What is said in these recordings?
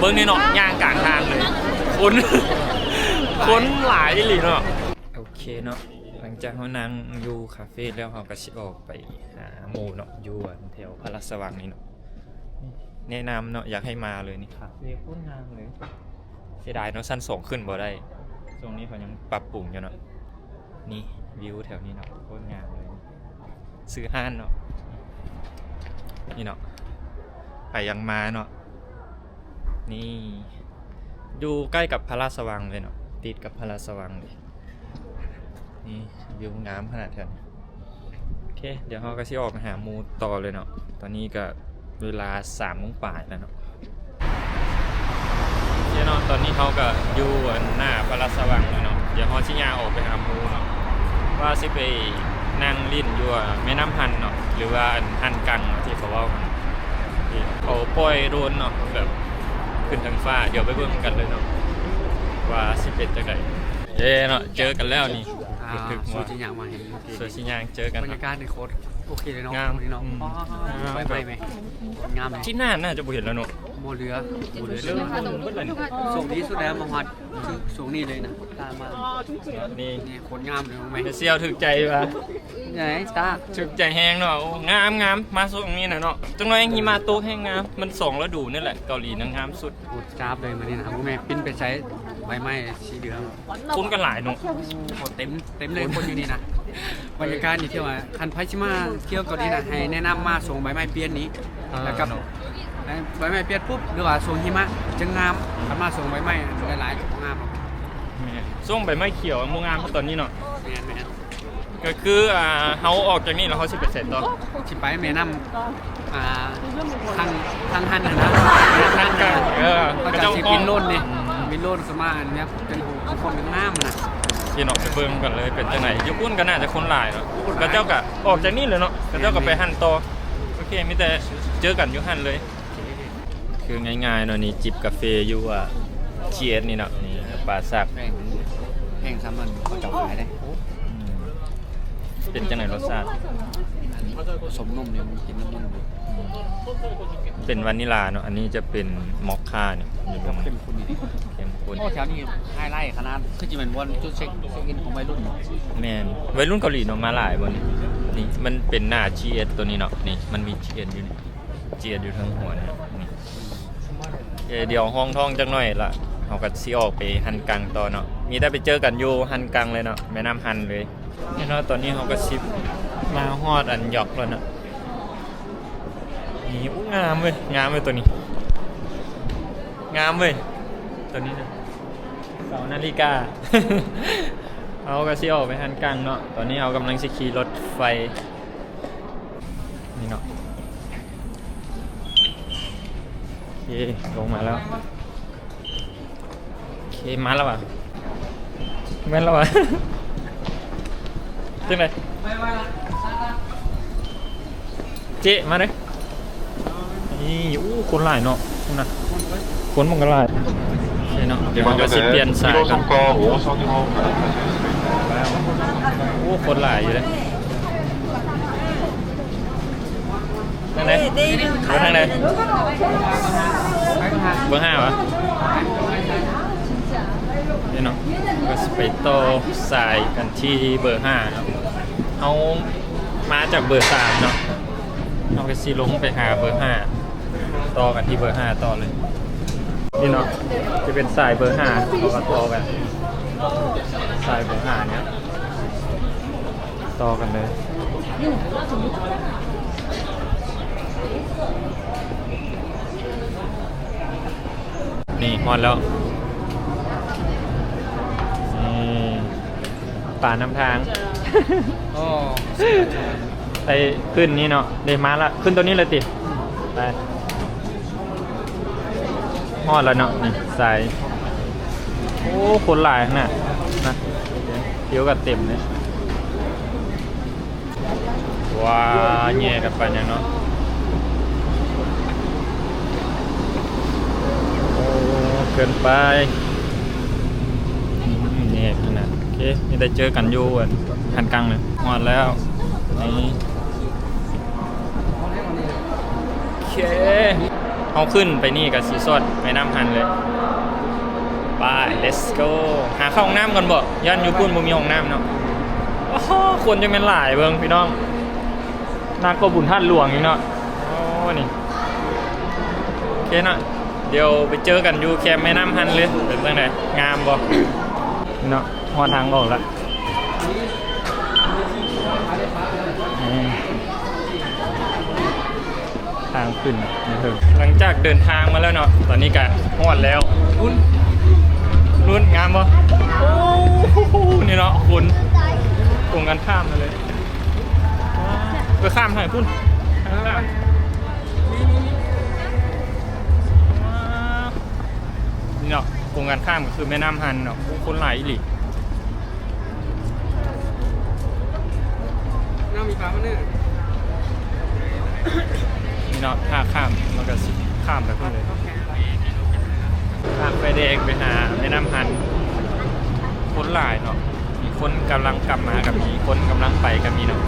บิ่งนี่เนาะย่างกลางทางเลยคนคนหลายอีหลีเนาะโอเคเนาะหลังจากเขานั่งอยู่คาเฟ่แล้วเขาก็สิออกไปหาหมู่เนาะอยู่แถวพระราชวังนี่เนาะแนะนำเนาะอยากให้มาเลยนี่คาเฟ่โคตรงามเลยเสียดายเนาะชั้น2ขึ้นบ่ได้ตรงนี้เขายังปรับปรุงอยู่เนาะนี่วิวแถวนี้เนาะโคตรงามเลยซื้อห้านเนาะนี่เนาะไปยังมาเนาะนี่อยู่ใกล้กับพระราชวังเลยเนาะติดกับพระราชวังเลยนี่วิวงามขนาดนี้โอเคเดี๋ยวเราก็สิออกมาหาหมูต่อเลยเนาะตอนนี้ก็เวลา3 โมงป่ายแล้วเนาะเนาะตอนนี้เขาก็อยู่หน้าพระราชวังแล้วเนาะเดี๋ยวเขาสิย่างออกไปหาหมูเนาะว่าสิไปนั่งลิ้นอยู่แม่น้ำฮันเนาะหรือว่าฮันกังที่เขาว่ากันที่เขาปล่อยโดรนเนาะแบบขึ้นทางฟ้าเดี๋ยวไปเบิ่งกันเลยเนาะว่าสิเป็นจังไดเนาะเจอกันแล้วนี่ถึงหัว สวยจริงอย่างมาเห็น สวยสิย่างเจอกัน บรรยากาศในโคตรโอเคเลยเนาะ งาม นี่เนาะไปไหมงามเลย ที่น่าจะบ่เห็นแล้วเนาะ โมเรือ เรื่องมันเลย สูงที่สุดแล้วมาวัดสูงนี่เลยนะตามมา นี่ นี่โคตรงามเลยรู้ไหม เซียวถึกใจป่ะ ไหนตา ถึกใจแห้งเนาะงามมาสุดตรงนี้น่ะเนาะจังหน่อยหิมะตกแห้งงามมัน2 ฤดูนี่แหละเกาหลีงามสุด โคตรจ้าบเลยมานี่นะรู้ไหมปิ้นไปใช้ใบไม้สีเหลือง คุ้นกันหลายเนาะ โคตรเต็มเลยคนอยู่นี่นะบรรยากาศนี่เที่ยวคันไพชิมาเที่ยวเกาหลีนะให้แนะนำมาส่งใบไม้เปี้ยนนี้แล้วก็ใบไม้เปียกปุ๊บหรือว่าส่งหิมะจะงามสามารถส่งใบไม้หลายๆงาม ส่งใบไม้เขียวมูงามตอนนี้เนาะ แม่น ก็คือเฮาออกจากนี่แล้วเขาสิไปเสร็จต่อ ชิไปแม่น้ำทางหันนะทางกันก็จะสิบินโลนนี่บินโลนสมาอันเนี้ยเป็นหูคนเป็นน้ำนะ ที่เนาะไปเบิ่งกันเลยเป็นจังไหนญี่ปุ่นก็น่าจะคนหลายเนาะก็เจ้าก็ออกจากนี่เลยเนาะก็เจ้าก็ไปหั่นต่อโอเคมีแต่เจอกันอยู่หั่นเลยคือง่ายๆเนาะนี่จิบกาแฟอยู่GS นี่เนาะนี่ปลาสัก แห้งซ้ำมันเขาจับขายได้ เป็นจังไหนรสชาติ ผสมนมเนี่ยมันกินน้ำมัน เป็นวานิลาเนาะอันนี้จะเป็นมอคค่าเนี่ยอยู่ตรง เข้มข้นดี เข้มข้น โอ้แถวนี้ไฮไลท์ขนาดคือจะเป็นวันจุดเช็คอินของวัยรุ่น แม่นวัยรุ่นเกาหลีเนาะมาหลายวันนี่มันเป็นหน้า GS ตัวนี้เนาะนี่มันมี GS อยู่นี่ GS อยู่ทั้งหัวเนี่ยนี่เดี๋ยวห้องท่องจักหน่อยล่ะเอาก็สิออกไปฮันกังต่อเนาะมีได้ไปเจอกันอยู่ฮันกังเลยเนาะแม่น้ำฮันเลยนี่เนาะตอนนี้เขาก็ชิปมาฮอดอันหยอกแล้วเนาะนี่งามเว้ยตัวนี้งามเว้ยตัวนี้นะเสานาฬิกา เอาก็สิออกไปฮันกังเนาะตอนนี้เอากำลังสิขี่รถไฟนี่เนาะโอเคลงมาแล้วโอเคมาแล้วว่ะแม่นแล้วว่ะ จังไหนเจ๊มาเลยนี่คนหลายเนาะนะคนมันก็หลายใช่เนาะเดี๋ยวมันก็สิเปลี่ยนสายกันคนหลายอยู่เลยทางไหนทางไหนเบอร์ 5วะนี่เนาะก็สไปโตสายกันที่เบอร์ 5ครับเอามาจากเบอร์ 3เนาะเอาไปซีลงไปหาเบอร์ 5ต่อกันที่เบอร์ 5ต่อเลยนี่เนาะจะเป็นสายเบอร์ 5เขาก็ต่อกันสายเบอร์ 5เนี้ยต่อกันเลยนี่ฮอดแล้วป่านำทาง ก็ ไปขึ้นนี่เนาะได้มาละขึ้นตัวนี้เลยติไปฮอดแล้วเนาะนี่สายโอ้คนหลายขนาดนะเดี๋ยวกันเต็มเลยว้าแย่กันไปยังเนาะโอ้เกินไปแย่ขนาดโอเคนี่ได้เจอกันอยู่หันกลางเลยฮอดแล้วนี่โอเค เอาขึ้นไปนี่กับสีสดไปน้ำหันเลยไป let's go หาเข้าห้องน้ำก่อนบ่ย่านอยู่พุ่นบ่มีห้องน้ำเนาะโอ้โหคนจะเป็นหลายเบิ่งพี่น้องน่าก็บุญท่านหลวงอีกเนาะโอ้นี่โอเคเนาะเดี๋ยวไปเจอกันอยู่แคมป์แม่น้ำหันเลยเป็นจังไดงามบ่เนาะหัวทางออกละทางขึ้นนะครับหลังจากเดินทางมาแล้วเนาะตอนนี้ก็ฮอดแล้วรุ่นงามบ่โอ้โหนี่เนาะคุณตรงกันข้ามมาเลยไปข้ามทางไหนพุ่นทางล่างนี่เนาะตรงกันข้ามก็คือแม่น้ำฮันเนาะคนหลายอีหลี น้ำมีปลาไหมเนี่ย นี่เนาะถ้าข้ามมันก็สิข้ามไปพุ่นเลยข้ามไปแดงไปหาแม่น้ำฮันคนหลายเนาะมีคนกำลังกลับมากับมีคนกำลังไปกับมีเนาะ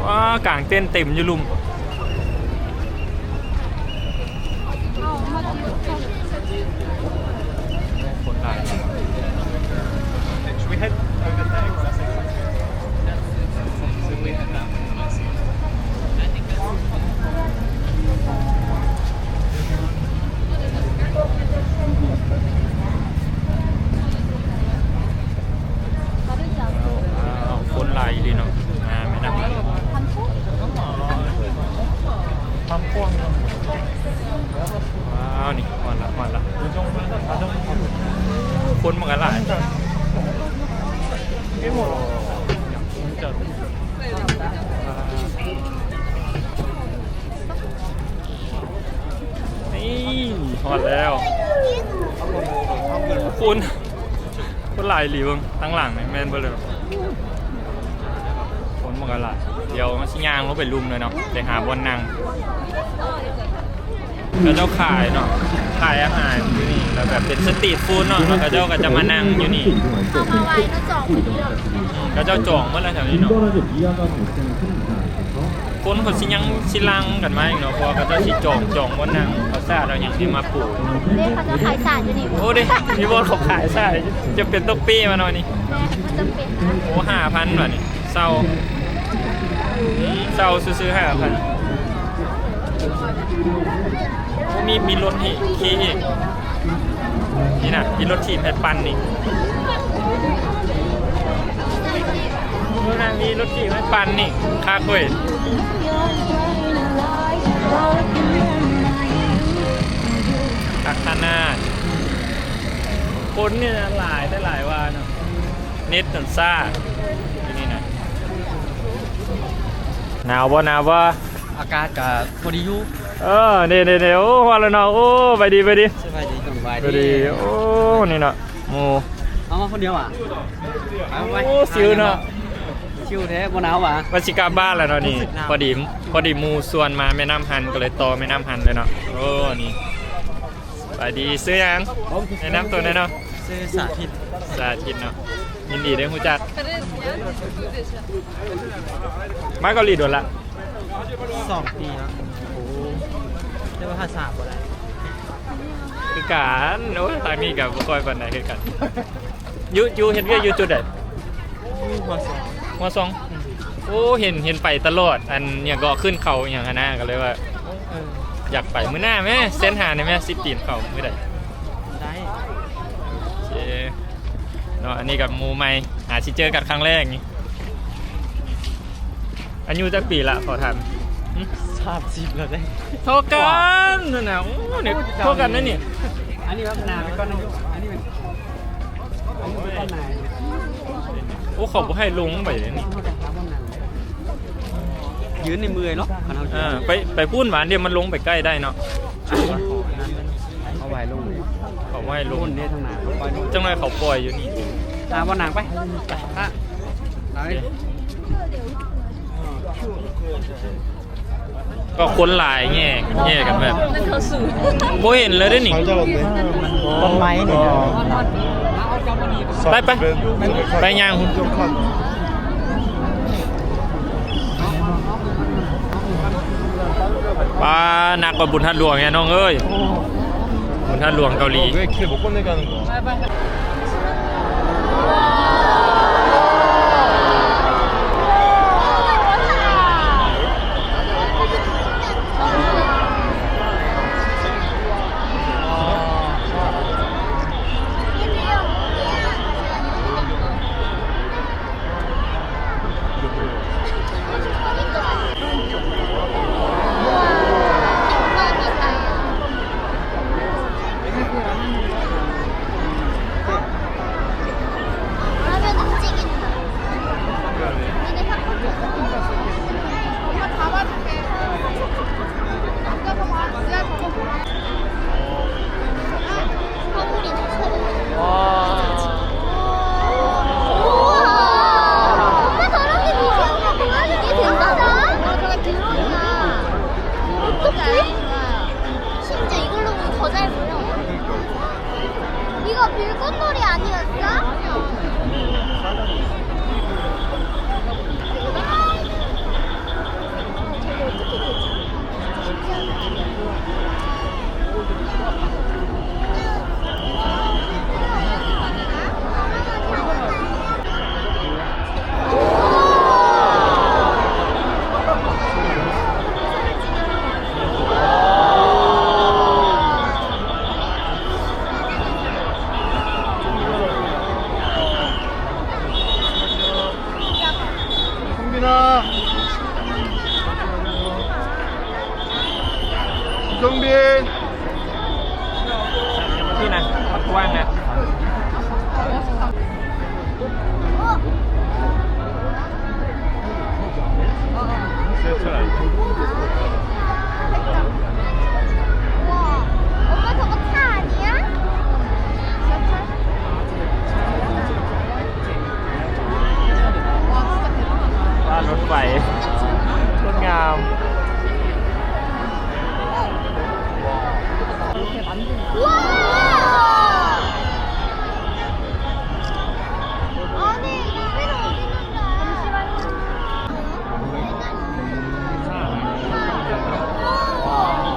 ว้ากลางเต้นเต็มอยู่ลุมคนหลายเนาะคนหลายดีเนาะมาไม่นับความกว้างว้าวนี่ก่อนละคนมันกันหลายนี่พอแล้วคนหลายหลีวงตั้งหลังแมนเบอร์เลยคนมันกันหลายเดี๋ยวมาชิยางลงไปลุมเลยเนาะไปหาบนนั่งแล้วเจ้าขายเนาะขายอาหารอยู่นี่แล้วแบบเป็นสตรีทฟู้ดเนาะแล้วก็เจ้าก็จะมานั่งอยู่นี่เอามาไว้ก็จองคนเดียว ก็เจ้าจองเมื่อไรแถวนี้เนาะคนเขาชิยังชิลังกันมาอีกเนาะเพราะก็เจ้าชิจองบนนั่งเขาซาเราอย่างที่มาปลูก เรียกเขาจะขายสารอยู่นี่ โอ้ดิพี่บอลเขาขายใช่จะเป็นต๊กปี้มาหน่อยนี่ แม่มันจำเป็นนะ โอ้5,000ว่ะนี่เศร้าซื้อ5,000มีรถขี่อีกนี่นะมีรถทีมแพดปันนี่นะมีรถทีมแพดปันนี่คาคุยตักทานาคนเนี่ยหลายได้หลายว่าเนาะเน็ตตันซ่าที่นี่นะหนาวบ่อากาศกับพอดีอยู่ เดี๋ยวว่าแล้วเนาะโอ้ไปดี สบายดีสบาย ไปดีโอ้นี่เนาะโม เอามาคนเดียวอ่ะ โอ้ซิวเนาะ ชิวแท้บนหนาวอ่ะ วัชิกาบ้านแล้วเนาะนี่พอดีมูส่วนมาแม่น้ำฮันก็เลยต่อแม่น้ำฮันเลยเนาะโอ้นี่ไปดีซื้อยังแนะนำตัวหน่อยเนาะ ซื้อสาธิต เนาะยินดีได้ฮู้จักมาเกาหลีโดนละ 2 ปีแล้วโอ้ได้ว่าภาษาบ่ได้ คือกันโอ้ยตามีกับบ่ค่อยปานใดคือกันอยู่เห็นเวียอยู่จุดใดหัวซองโอ้เห็นไปตลอดอันเนี่ยก็ขึ้นเขาอย่างนั้นนะก็เลยว่าอยากไปมื้อหน้าแม่เส้นหาในแม่10ตีนเขามื้อใด ได้ โอเคเนาะอันนี้กับหมู่ใหม่หาสิเจอกันครั้งแรกนี่อายุจักปีละขอถาม 30แล้วได้ เท่ากันนั่นน่ะโอ้เนี่ยเท่ากันนั่นนี่ อันนี้ว่านาไปก่อนอันนี้เป็นต้นนาย โอ้เขาบ่ให้ลงไปเลยนี่ ยืนในมือเนาะ ไปพูนหวานเดี๋ยวมันลงไปใกล้ได้เนาะ เอาไว้ลง เขาไม่ให้ลง รุ่นนี้ทางนาเขาปล่อย จังเลยเขาปล่อยอยู่นี่ ว่านางไปฮะไหน ก็คนหลายแง่กันแบบโบเห็นเลยได้หนิ ต้นไม้เนี่ย ไปไปไปย่างปลาหนักกว่าบุญทัดหลวงเนี่ยน้องเอ้ยบุญทัดหลวงเกาหลี 왜 길 못 건너게 하는 거야? 하면 움직인다. 얘네 엄마 잡아줄게. 앉아서 봐. 지하 저거 보라. 서울이네, 서울. 우와. 엄마 저렇게 미션을 보여주게 된다나? 저게 드론이야. 어떡해? 심지어 이걸로 보면 더 잘 보여. 이거 불꽃놀이 아니었어? 성빈아. 이성빈. ที่นะกว้างนะ 세차라. 우와. 엄마 저거 차 아니야? บ้านรถไฟรถงาม 우와! 아니, 이거는 어디 있는데? 잠시만요.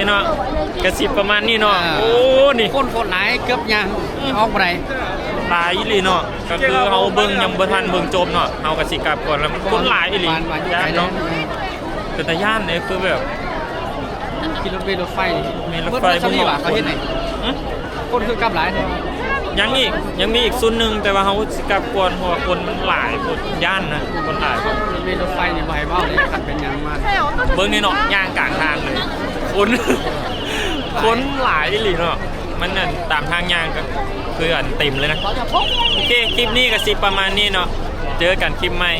เนาะกระสิบประมาณนี้เนาะโอ้นี่ คนหลายเกือบยังออกบ่ได้ หลายอีหลีเนาะก็คือเฮาเบิ่งยังบ่ทันเบิ่งจบเนาะเฮาก็สิกลับก่อนแล้วมันคนหลายอีหลี บ้านอยู่ ย่า ไกล น เนาะ เนาะเป็นตาย่านเนี่ยคือแบบ ขี่รถเมล์รถไฟ มีรถไฟ เพิ่นว่าเขาเฮ็ดไหน อื้อ คนคือกลับหลายแท้ ยังมีอีกซุนหนึงแต่ว่าเฮาสิกลับก่อนเพราะว่าคนมันหลายคนย่านนะคนหลาย รถเมล์รถไฟนี่บ่ให้เว้าเลยคันเป็นหยังมา เบิ่งนี่เนาะย่างกลางทางเลยคน คนหลายอีหลีเนาะมันนั่นตามทางย่างก็คืออันเต็มเลยนะโอเคคลิปนี้ก็สิประมาณนี้เนาะเจอกันคลิปใหม่